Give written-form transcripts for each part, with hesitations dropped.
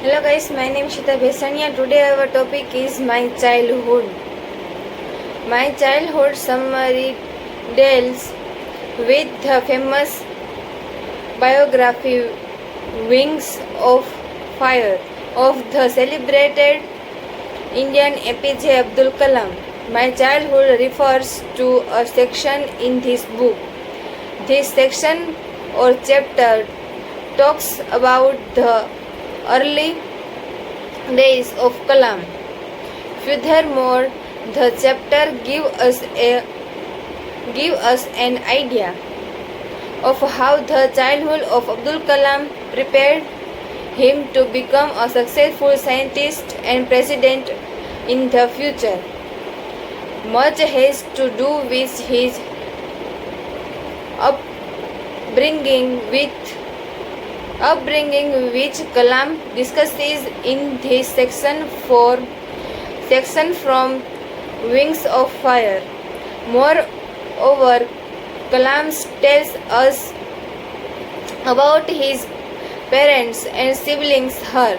Hello guys, my name is Ishitaben. Today our topic is my childhood. My childhood summary deals with the famous biography Wings of Fire of the celebrated Indian APJ Abdul Kalam. My childhood refers to a section in this book. This section or chapter talks about the early days of Kalam. Furthermore, the chapter give us an idea of how the childhood of Abdul Kalam prepared him to become a successful scientist and president in the future. Much has to do with his upbringing which Kalam discusses in this section from Wings of Fire. Moreover, Kalam tells us about his parents and siblings her.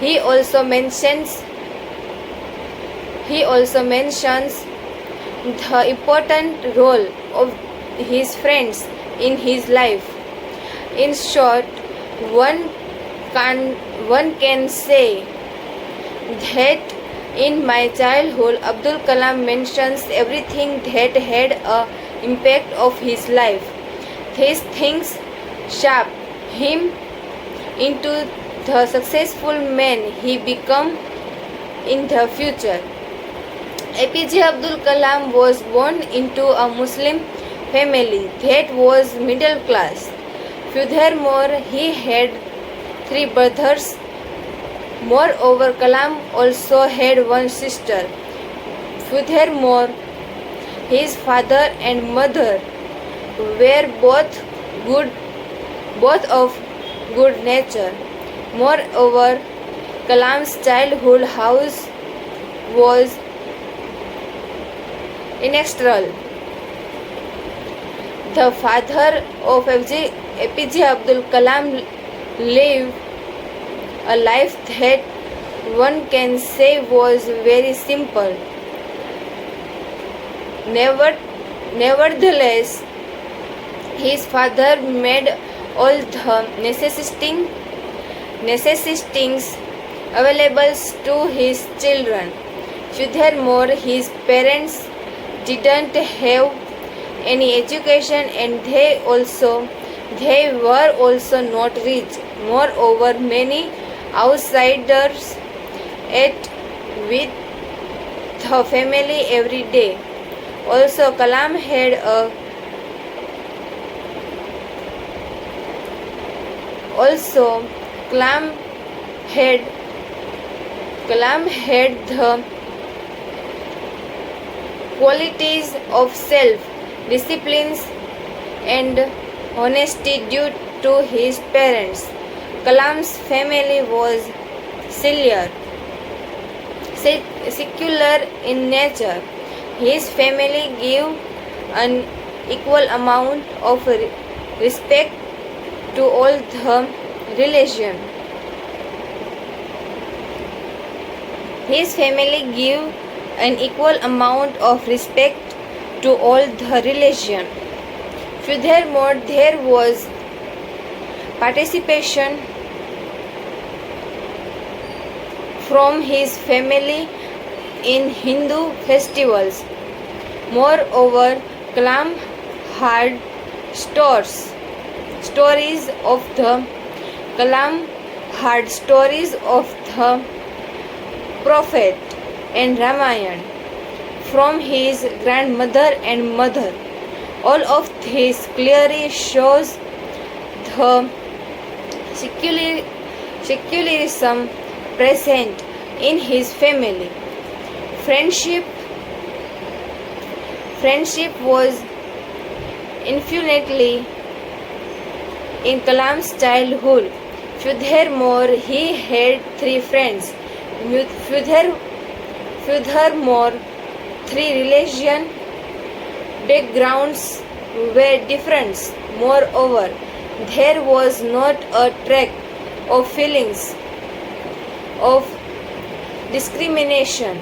He also mentions the important role of his friends in his life. In short, one can say that in my childhood Abdul Kalam mentions everything that had an impact of his life. These things shape him into the successful man he become in the future. APJ Abdul Kalam was born into a Muslim family that was middle class. Furthermore, he had 3 brothers. Moreover, Kalam also had 1 sister. Furthermore, his father and mother were both of good nature. Moreover, Kalam's childhood house was integral. The father of APJ Abdul Kalam lived a life that one can say was very simple. Nevertheless, his father made all the necessities available to his children. Furthermore, his parents didn't have any education and they were also not rich. Moreover, many outsiders ate with the family every day. Also, Kalam had the qualities of self-discipline and honesty due to his parents. Kalam's family was secular in nature. His family gave an equal amount of respect to all the religion. His family gave an equal amount of respect to all the religion. Furthermore, there was participation from his family in Hindu festivals. Moreover, Kalam had stories of the Prophet and Ramayana from his grandmother and mother. All of this clearly shows the secularism present in his family. Friendship was infinitely in Kalam's childhood. Furthermore, he had 3 friends. Furthermore, 3 religion backgrounds were different. Moreover, there was not a track of feelings of discrimination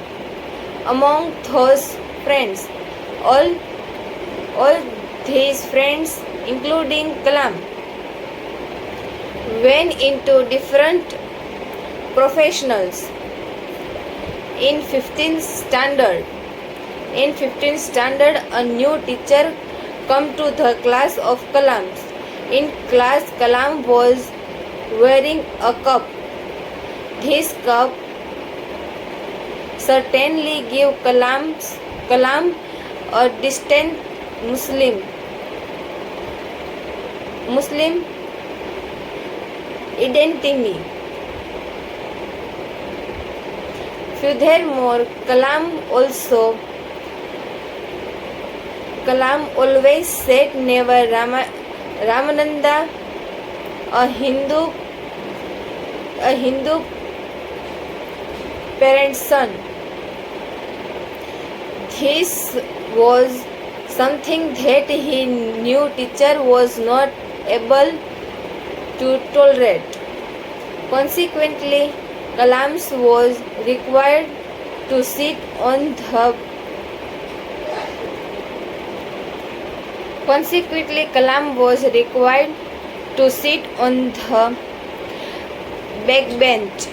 among those friends. All, all his friends, including Kalam, went into different professionals. In 15th standard, a new teacher come to the class of Kalam. In class, Kalam was wearing a cap. This cap certainly gave Kalam a distant Muslim identity. Furthermore, Kalam always said never Ramananda, a Hindu parent's son. This was something that he knew teacher was not able to tolerate. Consequently, Kalam was required to sit on the backbench.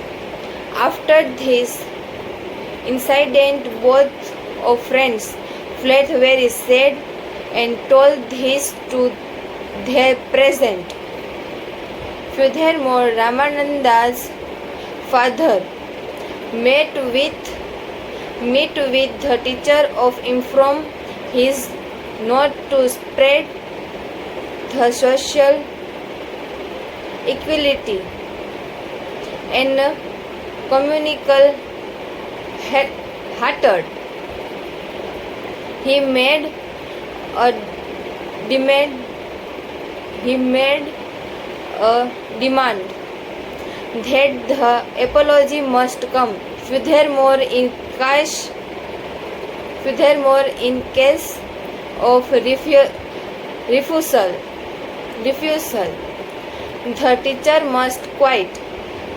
After this incident, both of friends felt very sad and told this to their parents. Furthermore, Ramananda's father met with the teacher of inform his not to spread the social equality and communal hatred. He made a demand that the apology must come. Furthermore, in case of refusal, the teacher must quit.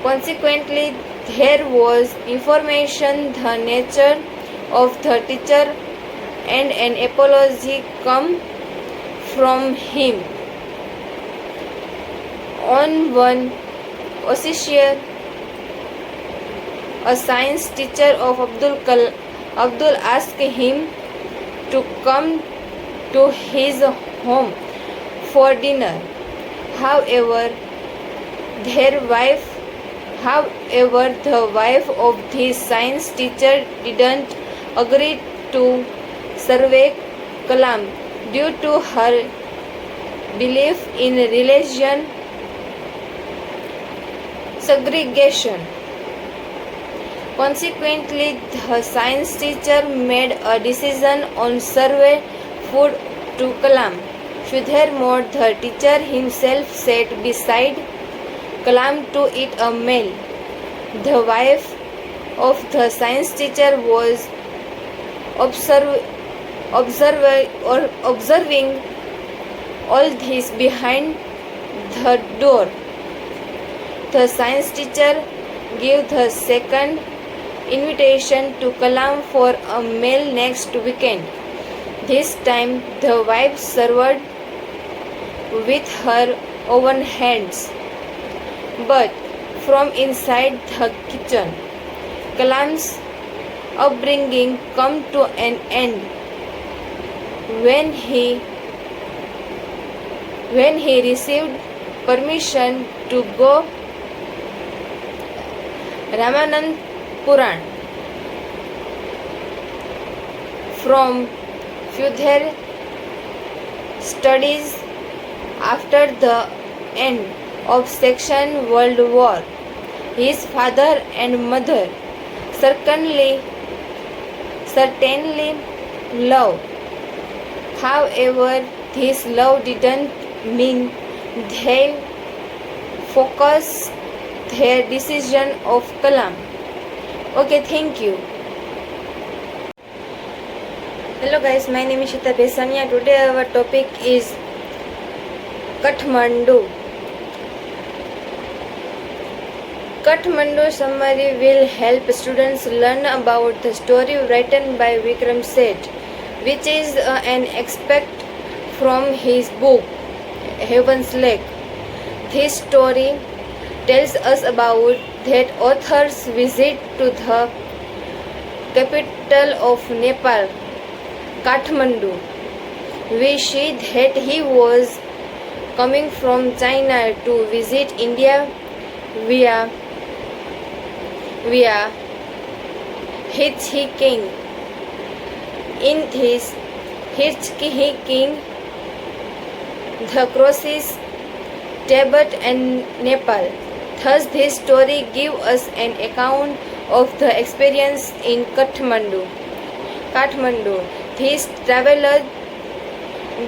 Consequently, there was information the nature of the teacher and an apology come from him. On one occasion, a science teacher of Abdul asked him to come to his home for dinner. However, the wife of the science teacher didn't agree to serve Kalam due to her belief in religion segregation. Consequently, the science teacher made a decision on serving food to Kalam. Furthermore, the teacher himself sat beside Kalam to eat a meal. The wife of the science teacher was observing all this behind the door. The science teacher gave the second invitation to Kalam for a meal next weekend. This time the wife served with her own hands. But from inside the kitchen, Kalam's upbringing come to an end when he received permission to go Ramananpuran. From further studies after the end of Second World War, his father and mother certainly love. However, this love didn't mean they focused their decision of Kalam. Okay, thank you. Hello guys, my name is Ishitaben. Today our topic is Kathmandu. Kathmandu summary will help students learn about the story written by Vikram Seth, which is an extract from his book Heaven's Lake. This story tells us about that author's visit to the capital of Nepal, Kathmandu. We see that he was coming from China to visit India via hitchhiking. In this hitchhiking, the crosses Tibet and Nepal. Thus, this story gives us an account of the experience in Kathmandu. This traveler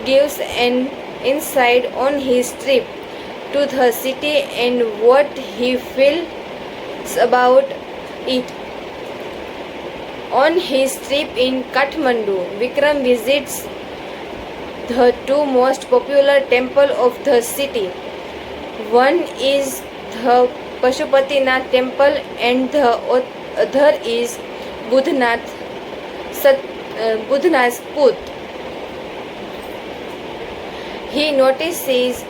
gives an insight on his trip to the city and what he feels about it. On his trip in Kathmandu, Vikram visits the two most popular temples of the city. One is the Pashupatinath temple and the other is Budhnath's Put. He notices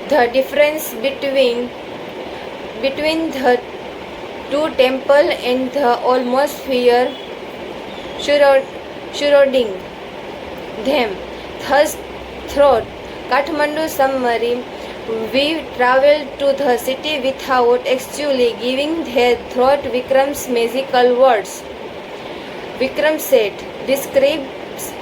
the difference between the two temples and the atmosphere surrounding them. Thus, through Kathmandu summary, we travel to the city without actually giving their thought Vikram's magical words. Vikram Seth describes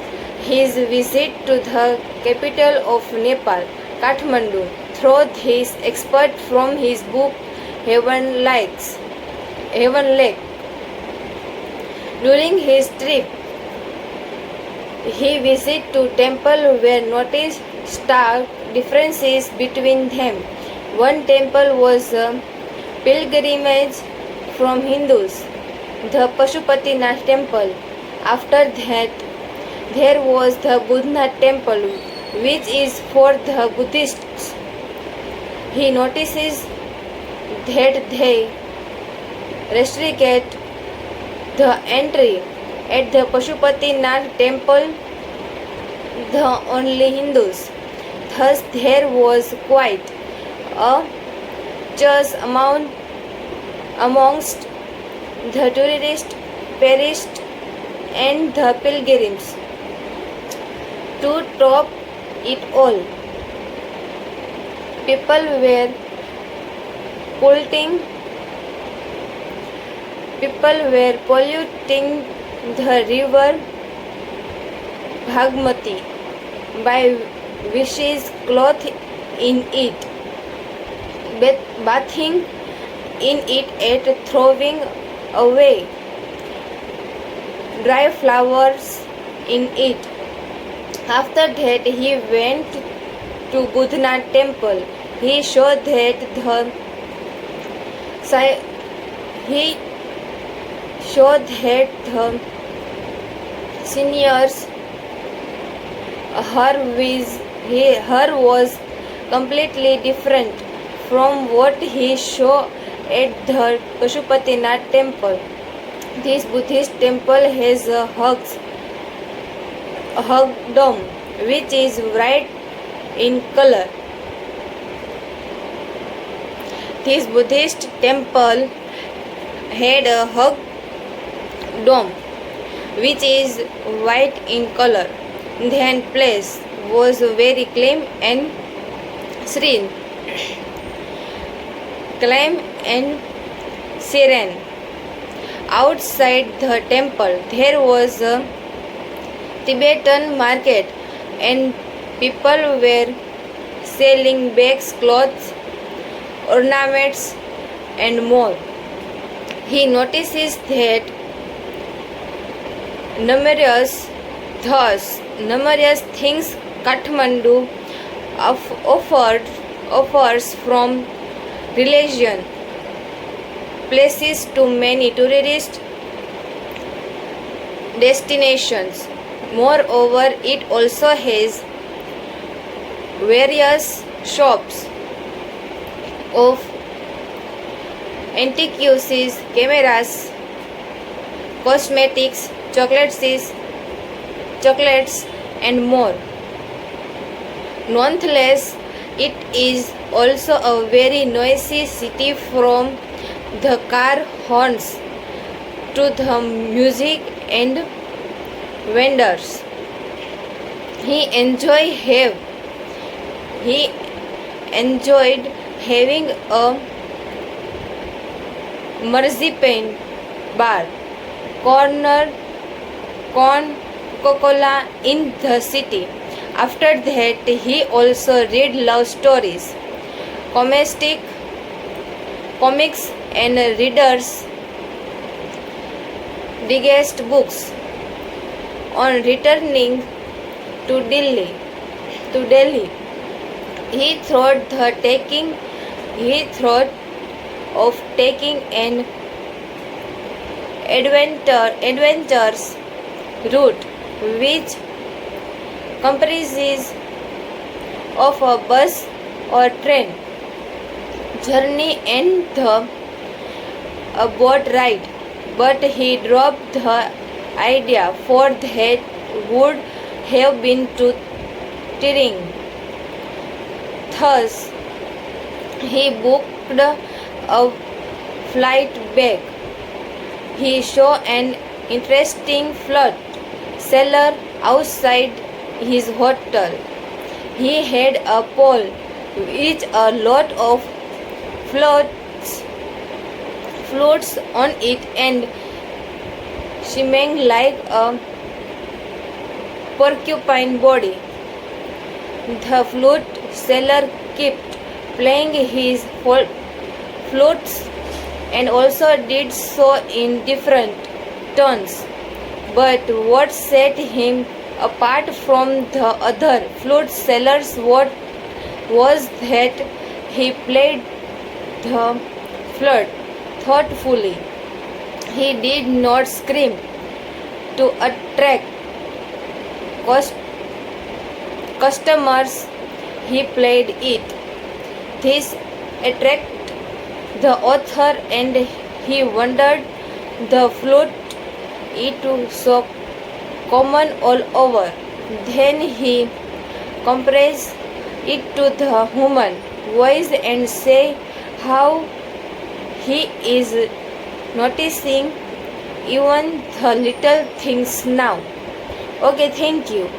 his visit to the capital of Nepal, Kathmandu, through his expert from his book Heaven Lake. During his trip, he visited two temples where noticed stark differences between them. One temple was a pilgrimage from Hindus, the Pashupatinath temple. After that, there was the Budhnath temple, which is for the Buddhists. He notices that they restricted the entry at the Pashupatinath temple the only Hindus. Thus, there was quite a church amongst the tourists, perished, and the pilgrims. To top it all, people were polluting the river Bhagmati by washing cloth in it, bathing in it, and throwing away dry flowers in it. After that, he went to Budhnath temple. He showed that the seniors her was completely different from what he saw at the Pashupatinath temple. This Buddhist temple has a hug dome, which is white in color. This Buddhist temple had a hug dome, which is white in color. The place was very calm and serene. Outside the temple, there was a Tibetan market, and people were selling bags, clothes, ornaments, and more. He notices that numerous things Kathmandu offers, from religion places to many tourist destinations. Moreover, it also has various shops of antiques, cameras, cosmetics, chocolates, and more. Nonetheless, it is also a very noisy city, from the car horns to the music and vendors. He enjoyed have he enjoyed having a marzipan bar, corner corn Coca-Cola in the city. After that, he also read love stories, comics, and readers digest books. On returning to Delhi, he thought of taking an adventurous route, which comprises of a bus or train journey and a boat ride, but he dropped the idea, for that would have been too tiring. Thus, he booked a flight back. He saw an interesting float seller outside his hotel. He had a pole with a lot of floats on it and shimmering like a porcupine body. The flute seller kept playing his flutes and also did so in different tones. But what set him apart from the other flute sellers was that he played the flute thoughtfully. He did not scream to attract customers. He played it. This attracted the author, and he wondered the flute it so common all over. Then he compares it to the human voice and say how he is noticing even the little things now. Okay, thank you.